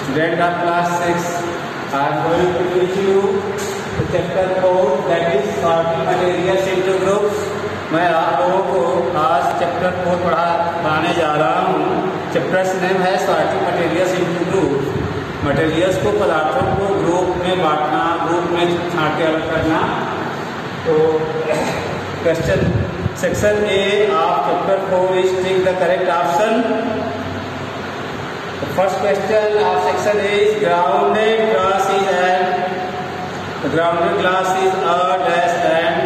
Student of class 6, I am going to teach you the chapter 4, that is sorting materials into groups. मैं आप लोगों को आज chapter 4 पढ़ाने जा रहा हूँ। चैप्टर नेम है sorting materials into group. Materials को, पदार्थों को ग्रुप में बांटना, ग्रुप में छांट के अलग करना। तो question section A of chapter 4 is tick the correct option. First question of section A is grounded glass is and grounded glass is a dash and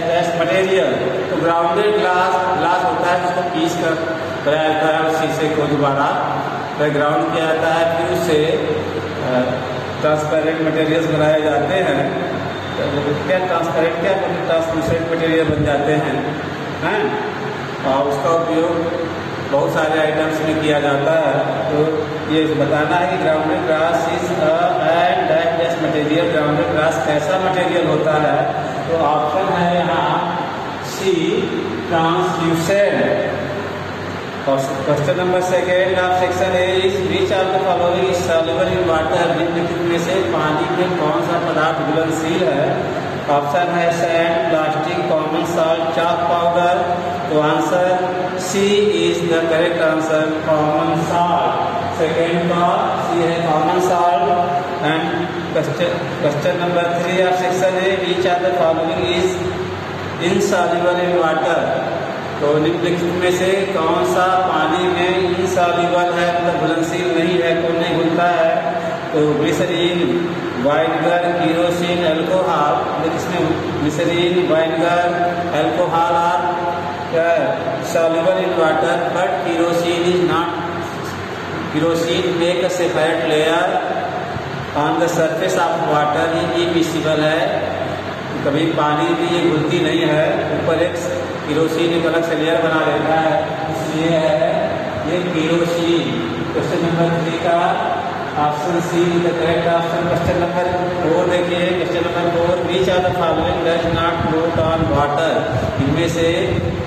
dash material। तो grounded glass होता है जिसको पीस कर बनाया जाता है, उस शीशे को दोबारा ग्राउंड किया जाता है, फिर उससे ट्रांसपेरेंट मटेरियल्स बनाए जाते हैं। क्या ट्रांसपेरेंट, क्या ट्रांसलूसेंट मटेरियल बन जाते हैं और उसका उपयोग बहुत सारे आइटम्स में किया जाता है। तो ये बताना है कि grounded glass is and dash material. Grounded glass कैसा मटेरियल होता है? तो ऑप्शन है यहाँ सी, ट्रांसल्यूसेंट। और question number second of section A is which of the following is soluble in water. निम्नलिखित में से पानी में कौन सा पदार्थ घुलनशील है? ऑप्शन है sand, plastic, common salt, chalk powder. तो answer C is the correct answer, common salt. Second का सी है, common salt. And question number 3 of section A which of the following is insoluble in water. तो निम्नलिखित में से कौन सा पानी में इनसॉल्युबल है, मतलब घुलनशील नहीं है, कौन नहीं घुलता है? तो ग्लिसरीन, वाइनेगर, केरोसिन, अल्कोहल। इसमें glycerine, vinegar, alcohol are soluble in water, but kerosene is not. Kerosene make a separate layer on the surface of water, immiscible है। कभी पानी में ये घुलती नहीं है, ऊपर एक केरोसिन एक अलग से लेयर बना लेता है, इसलिए है ये केरोसिन। क्वेश्चन नंबर 3 का option C the correct option. Question number 4 देखिए, question number 4 which are the following does not float on water. इनमें से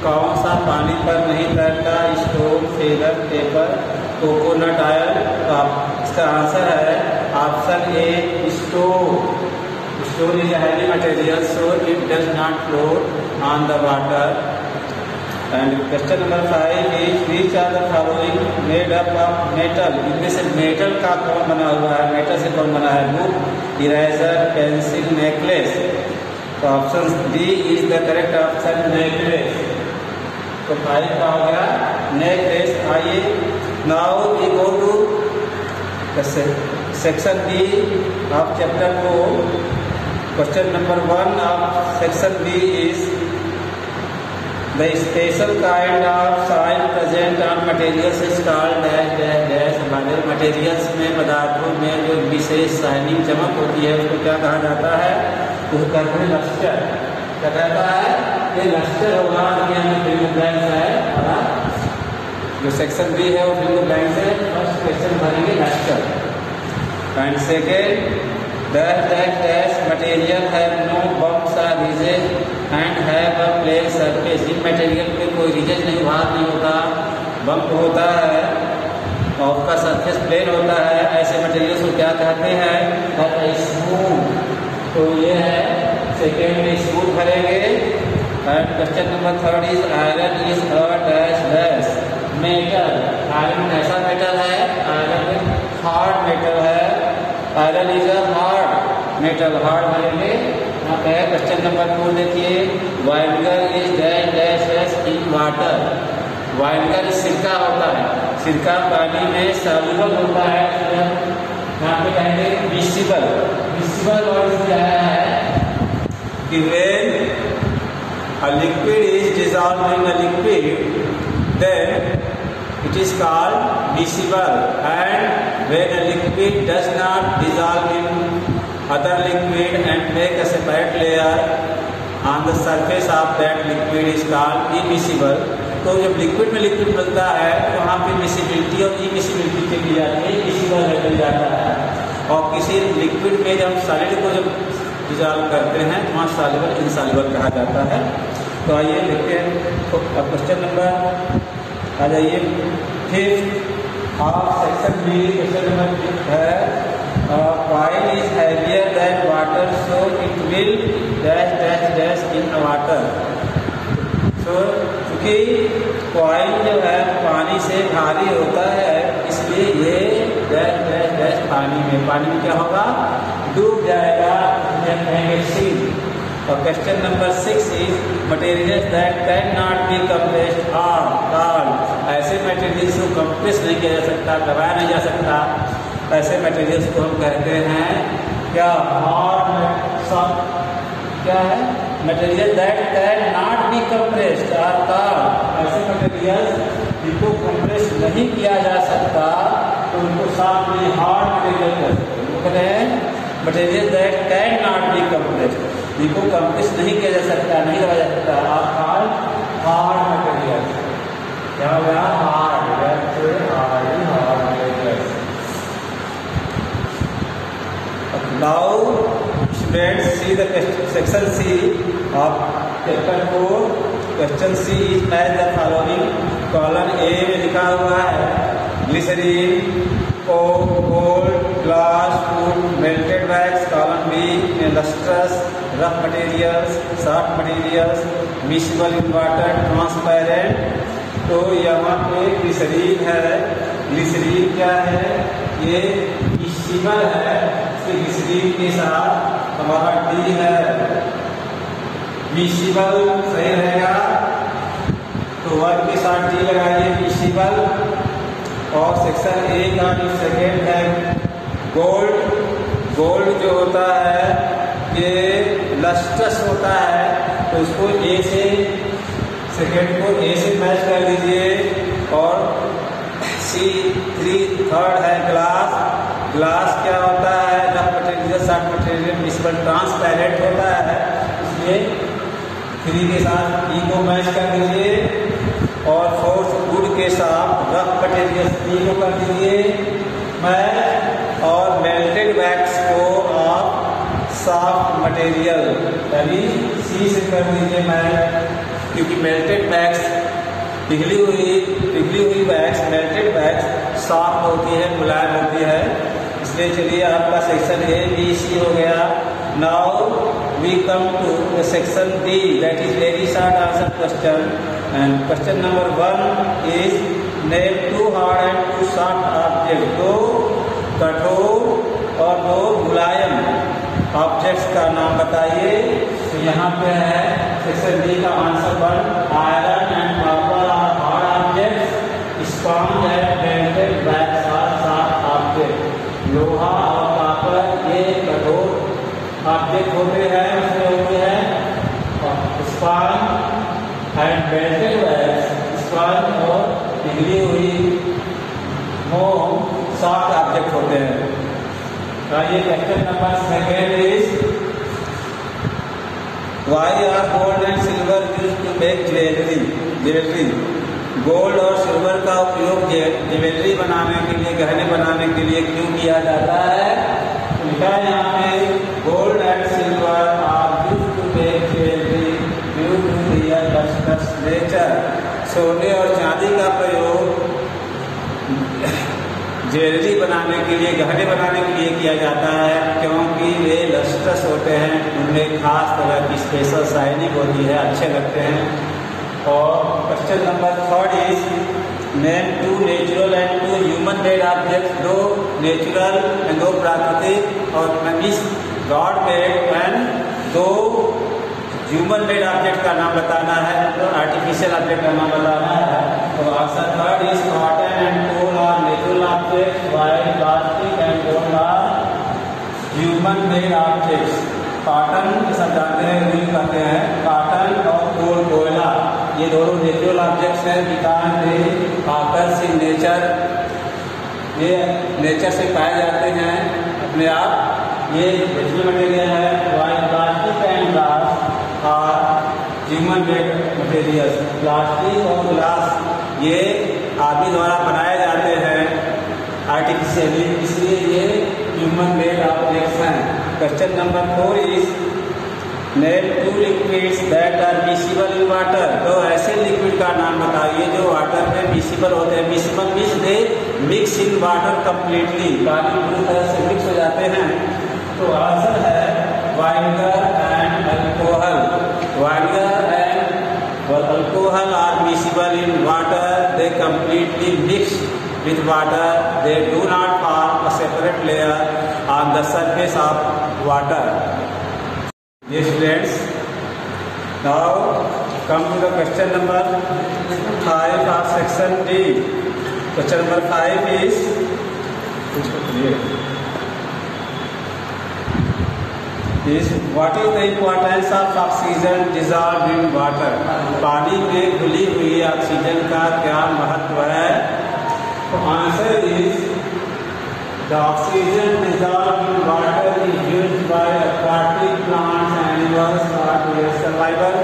कौन सा पानी पर नहीं तैरता? Stone, feather, paper, coconut oil. तो इसका आंसर है option A, stone. Stone is a heavy material, so it does not float on the water. And question number 5 is which are the following made up of metal। इनमें से metal का कौन बना हुआ है? मेटल से कौन बना है? Book, eraser, pencil, necklace. तो option D is the correct option, necklace. तो 5 का हो गया नेकलेस। आइए now we go to section B of chapter 4। Question number 1 of section B is the special kind of soil present on materials is called dash। हमारे materials में, पदार्थों में जो विशेष शाइनिंग चमक होती है उसको क्या कहा जाता है? उसको कहते हैं लस्टर। क्या कहता है? ये लस्टर होगा। ये हमें फिल्म ब्लैंक है और जो सेक्शन बी है वो फिल्म ब्लैंक से फर्स्ट क्वेश्चन भरेंगे lustre. And second dash material have no bumps or ridges and have a plane surface। In material पे कोई रिजेज नहीं, भार नहीं होता, बम्प होता है और उसका सरफेस प्लेन होता है। ऐसे मटेरियल्स को क्या कहते हैं? स्मूथ। तो ये है सेकेंड में स्मूथ भरेंगे। And question number 3 is iron is a dash metal. Iron कैसा मेटल है? आयरन हार्ड मेटल है। Iron is a hard metal, hard भरेंगे। यहाँ पे क्वेश्चन नंबर 4 देखिए, वाइनेगर इज डैश इन वाटर। वाइनेगर सिरका होता है, सिरका पानी में सॉल्युबल होता है। यहाँ पे कहेंगे मिक्सिबल। मिक्सिबल वर्ड क्या है कि when a liquid is dissolved in a liquid then it is called miscible, and when a liquid does not dissolve in other liquid and make a separate layer on the surface of that liquid is called immiscible। तो जब liquid में liquid मिलता है तो वहाँ पे miscibility और immiscibility चली जाती है, इमिसिबल निकल जाता है। और किसी लिक्विड में जब सॉलिड को जब डिसॉल्व करते हैं तो वहाँ सॉल्युबल इनसॉल्युबल कहा जाता है। तो आइए देखते हैं क्वेश्चन नंबर आ जाइए। Fifth section B question number 6 है coil is heavier than water so it will dash dash dash in water. तो क्योंकि कॉइल जो है पानी से भारी होता है इसलिए ये डैश डैश डैश पानी में क्या होगा, डूब जाएगा, कहेंगे सील। और question number 6 is materials that can not be compressed are called. ऐसे मटेरियल्स को कंप्रेस नहीं किया जा सकता, दबाया नहीं जा सकता, ऐसे मटेरियल्स को हम कहते हैं क्या, हार्ड सॉफ्ट, क्या है, material that can not be compressed are called. ऐसे मटेरियल्स जिनको कंप्रेस नहीं किया जा सकता तो उनको साथ में हार्ड मटेरियल कहते हैं। Material that can not be compressed, जिनको कंप्रेस नहीं किया जा सकता, नहीं लगाया जा सकता, आर हार्ड मटेरियल। क्या हो गया, hard material. Now students see the section C of chapter 4। Question C is as the following. Column A में लिखा हुआ है glycerine, gold, glass, wood, melted wax. Column B में lustrous, rough materials, soft materials, miscible in water, transparent. तो यहाँ पे glycerine है। Glycerine क्या है, ये मिक्सिबल है, ग्लिसरीन के साथ हमारा डी है, मिक्सिबल सही रहेगा तो वर्ग के साथ डी लगाइए, मिक्सिबल। और सेक्शन ए का जो सेकेंड है गोल्ड। गोल्ड जो होता है ये लस्ट्रस होता है, तो उसको ए से, सेकेंड को ए से मैच कर दीजिए। और C3 थर्ड है ग्लास। ग्लास क्या होता है, rough material, soft material, miscible, transparent होता है, इसलिए 3 के साथ ई को मैच कर दीजिए। और फोर्थ वुड के साथ रफ मटेरियल ई को कर दीजिए मैच। और मेल्टेड वैक्स को आप सॉफ्ट मटेरियल यानी सी से कर दीजिए मैच, क्योंकि मेल्टेड वैक्स पिघली हुई वैक्स, मेल्टेड वैक्स सॉफ्ट होती है, मुलायम होती है, इसलिए चलिए आपका सेक्शन ए बी सी हो गया। Now we come to section D, that is very short answer question. And question number 1 is name 2 hard and 2 soft object. 2 कठोर और 2 मुलायम ऑब्जेक्ट्स का नाम बताइए। तो यहाँ पे है सेक्शन डी का answer 1 iron and copper are hard objects, sponge and melted wax are soft object. लोहा और कॉपर ये कठोर ऑब्जेक्ट होते हैं, उसमें होते हैं sponge and melted wax, sponge और पिघली हुई मोम सॉफ्ट ऑब्जेक्ट होते हैं। ये question number 2 is why are gold and silver used to make jewellery. Gold और सिल्वर का उपयोग ज्वेलरी बनाने के लिए, गहने बनाने के लिए क्यों किया जाता है। लिखा है यहाँ पे gold and silver are used to make jewellery due to their lustrous nature. सोने और चांदी का प्रयोग ज्वेलरी बनाने के लिए, गहने बनाने के लिए किया जाता है, क्योंकि वे लस्ट्रस होते हैं, उनमें खास तरह की स्पेशल शाइनिंग होती है, अच्छे लगते हैं। और question number 3 is name 2 natural and 2 human made object. 2 natural and 2 प्राकृतिक और God made and 2 human made object का नाम बताना है, तो आर्टिफिशियल ऑब्जेक्ट का नाम बताना है। तो answer 3 is cotton and coal are natural object, while plastic and gold are human made objects. Cotton जैसा जानते हैं, रूई कहते हैं, कॉटन और कोल, कोयला, ये दोनों नेचुरल ऑब्जेक्ट्स हैं, because they occurs in nature, ये नेचर से पाए जाते हैं अपने आप। ये नेचुरल मटेरियल है। While plastic and glass are human made materials. Plastic और ग्लास ये आदमी द्वारा बनाए जाते हैं आर्टिफिशियली, इसलिए ये ह्यूमन मेड ऑब्जेक्ट्स हैं। Question number 4 is name two liquids that are miscible in water. तो ऐसे लिक्विड का नाम बताइए जो वाटर में मिसिबल होते हैं। Miscible means they mix in water completely, पानी पूरी तरह से मिक्स हो जाते हैं। तो आंसर है vinegar and alcohol. Vinegar and alcohol are miscible in water, they completely mix with water, they do not form a separate layer on the surface of water. Yes students, now come to the question number 5 of section D. Question number 5 is what is the importance of oxygen dissolved in water? पानी में घुली हुई oxygen का क्या महत्व है? So answer is the oxygen dissolved in water is used by aquatic plants, animals for their survival.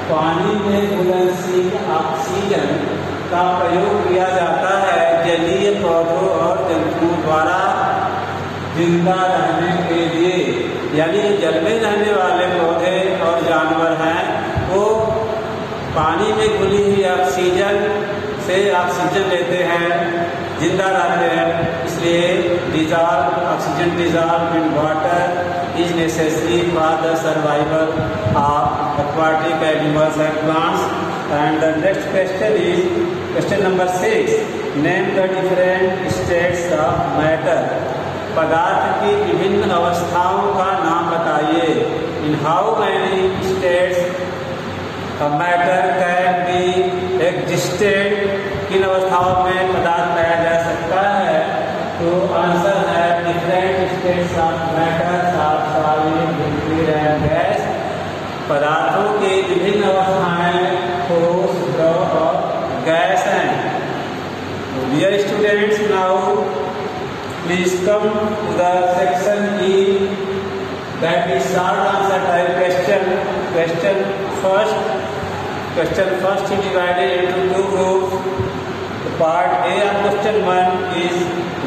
पानी में घुलनशील ऑक्सीजन का प्रयोग किया जाता है जलीय पौधों और जंतुओं द्वारा जिंदा रहने के लिए। यानी जल में रहने वाले पौधे और जानवर हैं वो पानी में घुली हुई ऑक्सीजन से ऑक्सीजन लेते हैं, जिंदा रहते हैं। इसलिए oxygen dissolve in water is necessary for the survival of aquatic animals and plants. And the next question is question number 6. Name the different states of matter. पदार्थ की विभिन्न अवस्थाओं का नाम बताइए। In how many states matter can be existed, किन अवस्थाओं में पदार्थ पाया जा सकता है? तो आंसर है different states of matter of solid, liquid and gas. पदार्थों की विभिन्न अवस्थाएं ठोस, द्रव और गैस हैं। Dear students, now please come to the section E, that is short answer type question. Question first is divided into two groups. The part A of question 1 is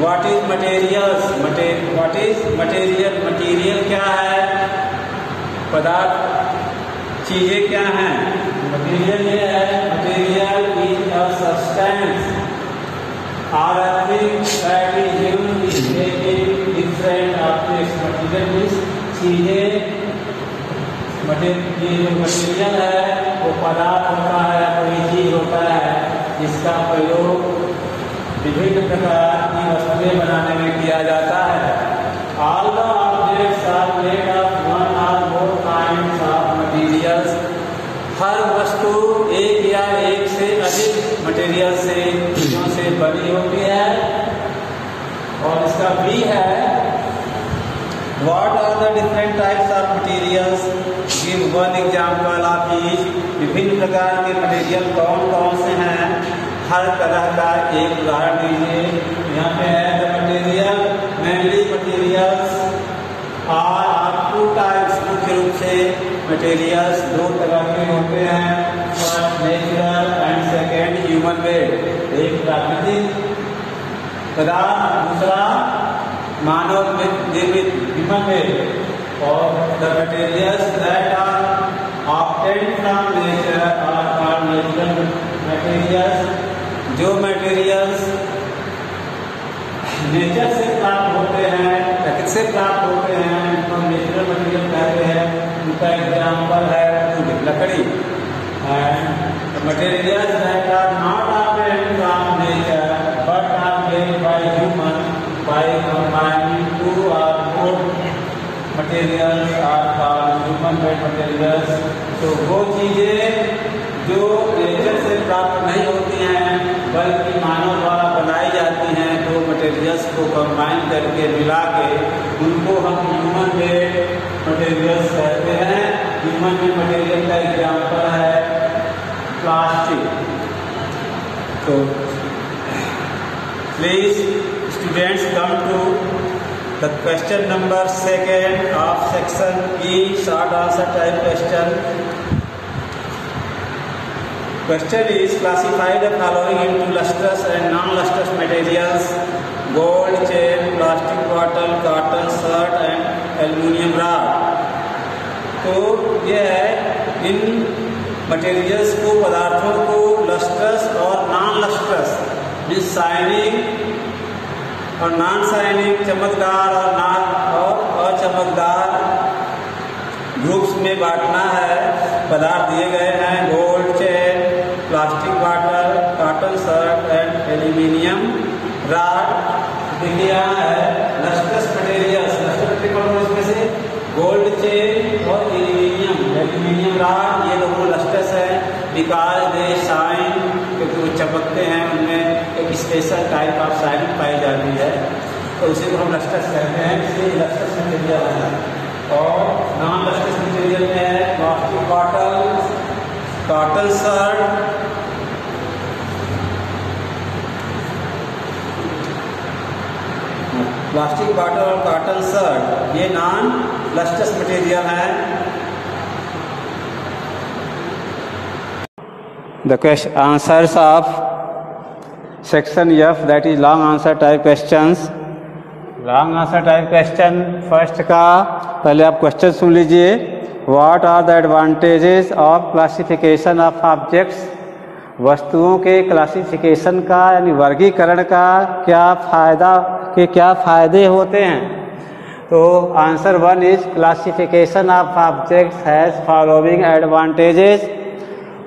what is materials? What is material? Material क्या है? पदार्थ, चीजें क्या हैं? Material ये है, material is a substance or a thing that is used in making different objects. Material means चीजें। Material है वो पदार्थ होता है, कोई चीज होता है जिसका प्रयोग विभिन्न प्रकार की वस्तुएं बनाने में किया जाता है। All the objects are made of one or more kinds of materials. हर वस्तु एक या एक से अधिक मटेरियल से, चीजों से बनी होती है। और इसका बी है What are the different types of materials? Give one example of each. विभिन्न प्रकार के मटेरियल कौन कौन से हैं? हर तरह का एक उदाहरण दीजिए। यहाँ पे है the material, mainly materials are of two types. मुख्य रूप से materials दो तरह के होते हैं, first natural and second human made. एक प्राकृतिक पदार्थ, दूसरा मानव निर्मित human made. और the materials that are obtained from nature are called natural materials. जो materials नेचर से प्राप्त होते हैं, प्रकृति से प्राप्त होते हैं, उनको नेचुरल मटेरियल कहते हैं। उनका एग्जाम्पल है वुड, लकड़ी। And materials that are not obtained from nature but are made by human by combining two or more materials are called human made materials. तो वो चीजें जो नेचर से प्राप्त नहीं होती हैं बल्कि मानव द्वारा बनाई जाती हैं, तो मटेरियल्स को कंबाइन करके मिला के उनको हम ह्यूमन मेड मटेरियल्स कहते हैं। ह्यूमन मेड मटेरियल का एग्जाम्पल है प्लास्टिक। तो please students come to the question number 2 of section E, short answer type question. Question is classify the following into lustrous and non-lustrous materials: gold chain, plastic bottle, cotton shirt and aluminium rod. तो ये इन materials को, पदार्थों को lustrous और non lustrous means shining और non shining, चमकदार और अचमकदार groups में बांटना है। पदार्थ दिए गए हैं gold chain, plastic bottle, cotton shirt and aluminium rod. देखिए यहाँ है लस्ट्रस मटेरियल्स, उसमें से गोल्ड चेन और एल्यूमिनियम रॉड, ये दोनों लस्ट्रस है बिकॉज दे शाइन, क्योंकि वो चमकते हैं, उनमें एक स्पेशल टाइप ऑफ शाइनिंग पाई जाती है, तो उसी को हम लस्ट्रस कहते हैं। इसलिए लस्ट्रस मटेरियल है। और नॉन लस्ट्रस मटेरियल में है plastic bottle, cotton shirt, plastic bottle और कॉटन शर्ट, ये नॉन लस्ट्रस मटेरियल है। The answers of section F, that is long answer type questions. Long answer type question first का पहले आप क्वेश्चन सुन लीजिए। What are the advantages of classification of objects? वस्तुओं के क्लासिफिकेशन का यानी वर्गीकरण का क्या फ़ायदे होते हैं? तो answer 1 is classification of objects has following advantages.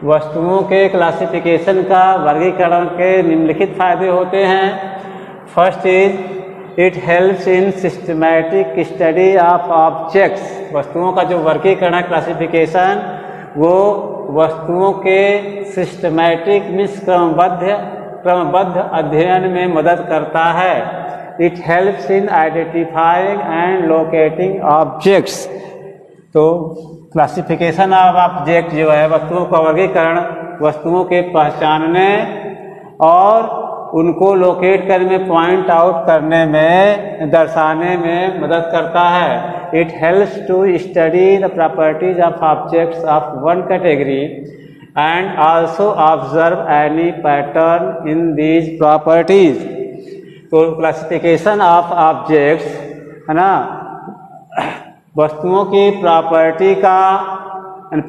वस्तुओं के क्लासिफिकेशन का वर्गीकरण के निम्नलिखित फायदे होते हैं। First is it helps in systematic study of objects. वस्तुओं का जो वर्गीकरण है क्लासिफिकेशन, वो वस्तुओं के सिस्टमैटिक मीन्स क्रमबद्ध अध्ययन में मदद करता है। It helps in identifying and locating objects. तो क्लासिफिकेशन ऑफ ऑब्जेक्ट जो है, वस्तुओं का वर्गीकरण वस्तुओं के पहचानने और उनको लोकेट करने में, पॉइंट आउट करने में, दर्शाने में मदद करता है। It helps to study the properties of objects of one category and also observe any pattern in these properties. तो क्लासिफिकेशन ऑफ ऑब्जेक्ट्स है ना, वस्तुओं की प्रॉपर्टी का,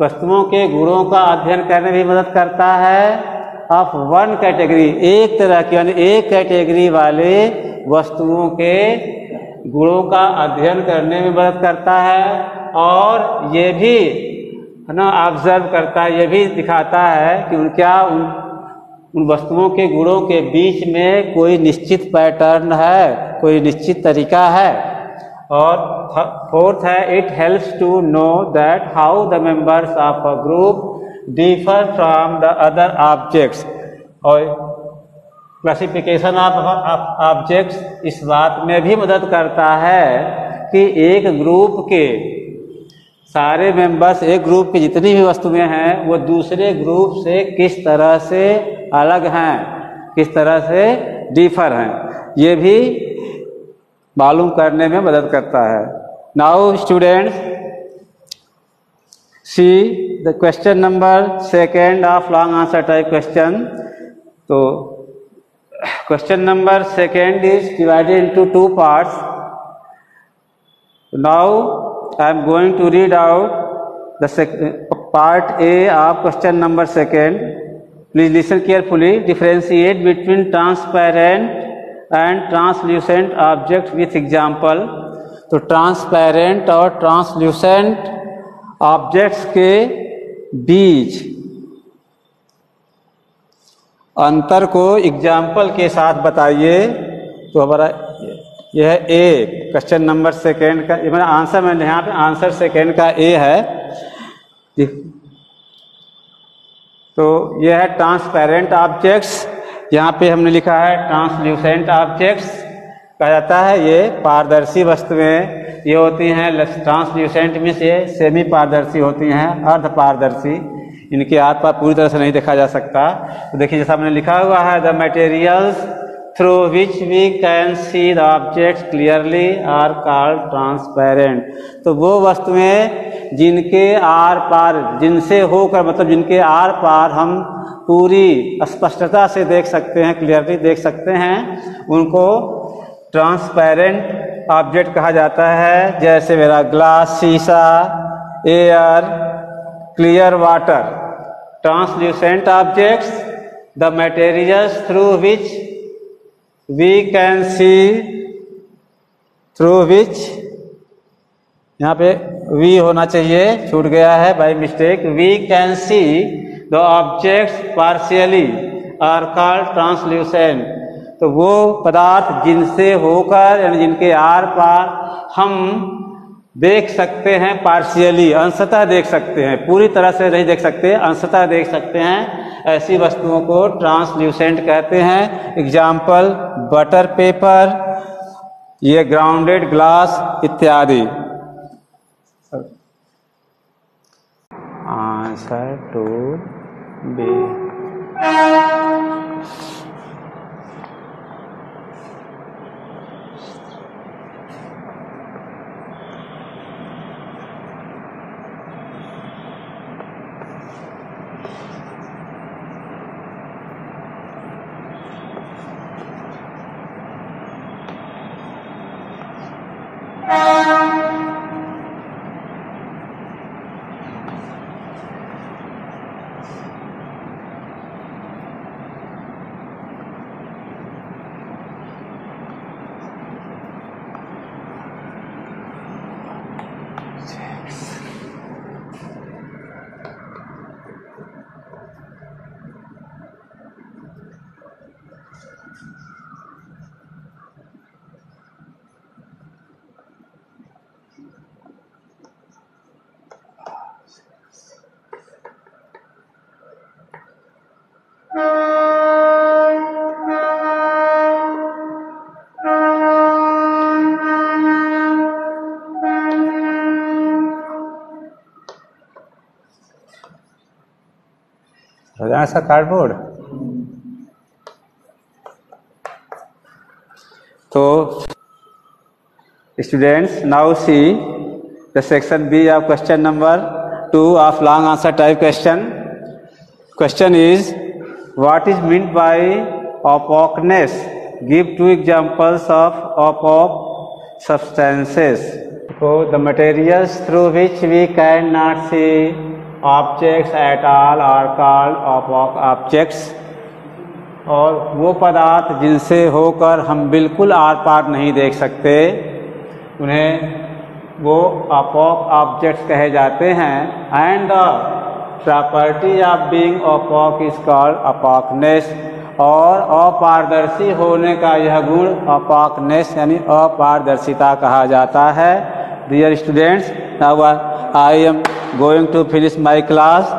वस्तुओं के गुणों का अध्ययन करने में भी मदद करता है। ऑफ वन कैटेगरी, एक तरह की यानी एक कैटेगरी वाले वस्तुओं के गुणों का अध्ययन करने में मदद करता है। और ये भी है ना ऑब्जर्व करता है, ये भी दिखाता है कि उन वस्तुओं के गुणों के बीच में कोई निश्चित पैटर्न है, कोई निश्चित तरीका है। और फोर्थ है it helps to know that how the members of a group differ from the other objects. और क्लासिफिकेशन ऑफ ऑब्जेक्ट्स इस बात में भी मदद करता है कि एक ग्रुप के सारे मेंबर्स, एक ग्रुप की जितनी भी वस्तुएं हैं, वो दूसरे ग्रुप से किस तरह से अलग हैं, किस तरह से डिफर हैं, ये भी मालूम करने में मदद करता है। Now students see the question number 2 of long answer type question. तो question number 2 is divided into 2 parts. Now I am going to read out the part A of question number 2. Please listen carefully. Differentiate between transparent and translucent object with example. तो transparent और translucent objects के बीच अंतर को example के साथ बताइए। तो हमारा यह ए क्वेश्चन नंबर 2 का, ये मेरा आंसर, मैंने यहाँ पे आंसर 2 का ए है। तो यह है ट्रांसपेरेंट ऑब्जेक्ट्स, यहाँ पे हमने लिखा है ट्रांसल्यूसेंट ऑब्जेक्ट्स कहा जाता है। ये पारदर्शी वस्तुएं ये होती हैं, ट्रांसल्यूसेंट में से सेमी पारदर्शी होती हैं, अर्ध पारदर्शी, इनके आर पार पूरी तरह से नहीं देखा जा सकता। तो देखिए जैसा हमने लिखा हुआ है, the materials through which we can see the objects clearly are called transparent. तो वो वस्तुएं जिनके आर पार, जिनसे होकर मतलब जिनके आर पार हम पूरी स्पष्टता से देख सकते हैं, क्लियरली देख सकते हैं, उनको ट्रांसपेरेंट ऑब्जेक्ट कहा जाता है। जैसे मेरा ग्लास, शीशा, air, clear water. Translucent objects, the materials through which we can see, through which, यहाँ पे we होना चाहिए, छूट गया है by mistake. We can see the objects partially are called translucent. तो वो पदार्थ जिनसे होकर यानी जिनके आर पार हम देख सकते हैं, पार्शियली अंशतः देख सकते हैं, पूरी तरह से नहीं देख सकते, अंशतः देख सकते हैं, ऐसी वस्तुओं को ट्रांसल्यूसेंट कहते हैं. एग्जाम्पल बटर पेपर, ये ग्राउंडेड ग्लास इत्यादि. Answer two B. ऐसा कार्डबोर्ड. तो students now see the section B of question number 2 of long answer type question. Question is what is meant by opaqueness? Give 2 examples of opaque substances. So the materials through which we cannot see objects at all are called opaque objects. और वो पदार्थ जिनसे होकर हम बिल्कुल are पार नहीं देख सकते, उन्हें वो opaque objects कहे जाते हैं. And the property of being opaque is called opaqueness. और अपारदर्शी होने का यह गुण opaqueness यानी अपारदर्शिता कहा जाता है. Dear students, now I am going to finish my class.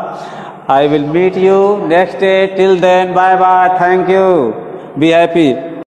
I will meet you next day. Till then, bye bye. Thank you. Be happy.